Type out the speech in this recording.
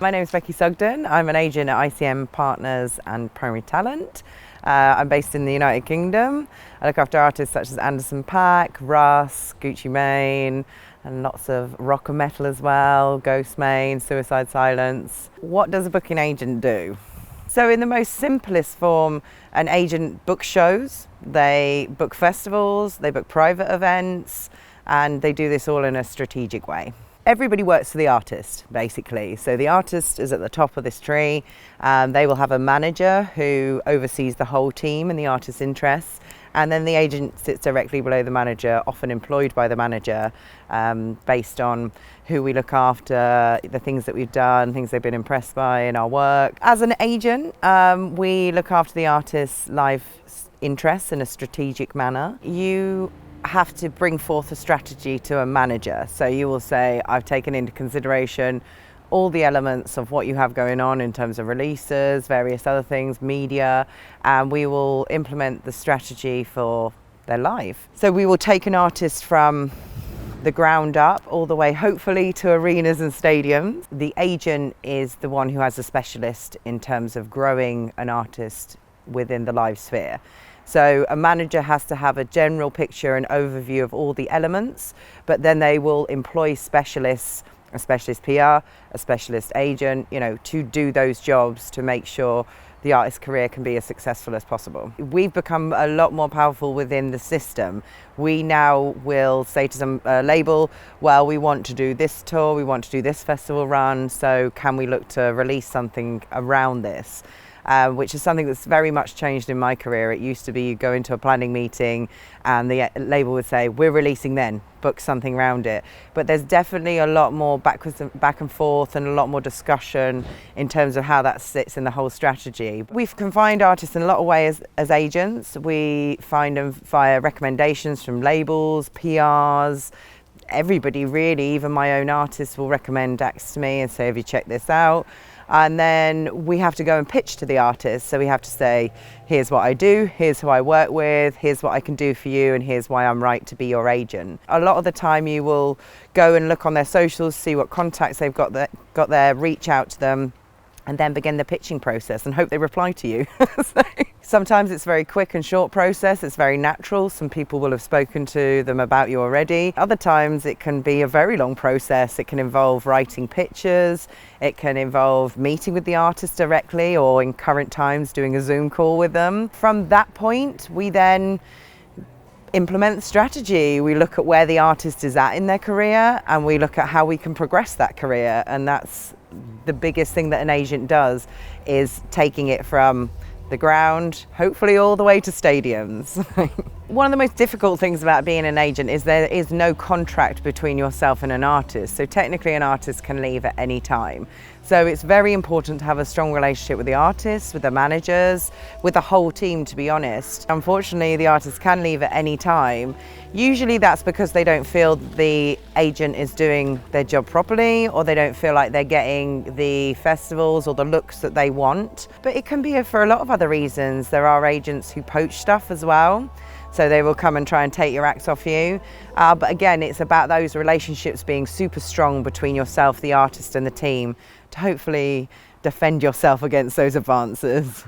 My name is Beckie Sugden. I'm an agent at ICM Partners and Primary Talent. I'm based in the United Kingdom. I look after artists such as Anderson.Paak, Russ, Gucci Mane, and lots of rock and metal as well, Ghostemane, Suicide Silence. What does a booking agent do? So in the most simplest form, an agent books shows, they book festivals, they book private events, and they do this all in a strategic way. Everybody works for the artist, basically. So the artist is at the top of this tree. They will have a manager who oversees the whole team and the artist's interests. And then the agent sits directly below the manager, often employed by the manager, based on who we look after, the things that we've done, things they've been impressed by in our work. As an agent, we look after the artist's life interests in a strategic manner. You have to bring forth a strategy to a manager. So you will say, I've taken into consideration all the elements of what you have going on in terms of releases, various other things, media, and we will implement the strategy for their life. So we will take an artist from the ground up all the way, hopefully, to arenas and stadiums. The agent is the one who has a specialist in terms of growing an artist within the live sphere. So a manager has to have a general picture and overview of all the elements, but then they will employ specialists, a specialist PR, a specialist agent, to do those jobs to make sure the artist's career can be as successful as possible. We've become a lot more powerful within the system. We now will say to some label, well, we want to do this tour, we want to do this festival run, so can we look to release something around this? Which is something that's very much changed in my career. It used to be you go into a planning meeting and the label would say, we're releasing then, book something around it. But there's definitely a lot more back and forth and a lot more discussion in terms of how that sits in the whole strategy. We can find artists in a lot of ways as agents. We find them via recommendations from labels, PRs, everybody really, even my own artists will recommend acts to me and say, have you checked this out? And then we have to go and pitch to the artist. So we have to say, here's what I do, here's who I work with, here's what I can do for you, and here's why I'm right to be your agent. A lot of the time you will go and look on their socials, see what contacts they've got there, reach out to them, and then begin the pitching process and hope they reply to you. Sometimes it's a very quick and short process, it's very natural. Some people will have spoken to them about you already. Other times it can be a very long process. It can involve writing pictures, it can involve meeting with the artist directly, or in current times doing a Zoom call with them. From that point, we then implement strategy. We look at where the artist is at in their career and we look at how we can progress that career, and that's the biggest thing that an agent does, is taking it from the ground, hopefully all the way to stadiums. One of the most difficult things about being an agent is there is no contract between yourself and an artist. So technically an artist can leave at any time. So it's very important to have a strong relationship with the artists, with the managers, with the whole team, to be honest. Unfortunately, the artists can leave at any time. Usually that's because they don't feel the agent is doing their job properly, or they don't feel like they're getting the festivals or the looks that they want. But it can be for a lot of other reasons. There are agents who poach stuff as well. So they will come and try and take your acts off you. But again, it's about those relationships being super strong between yourself, the artist, and the team to hopefully defend yourself against those advances.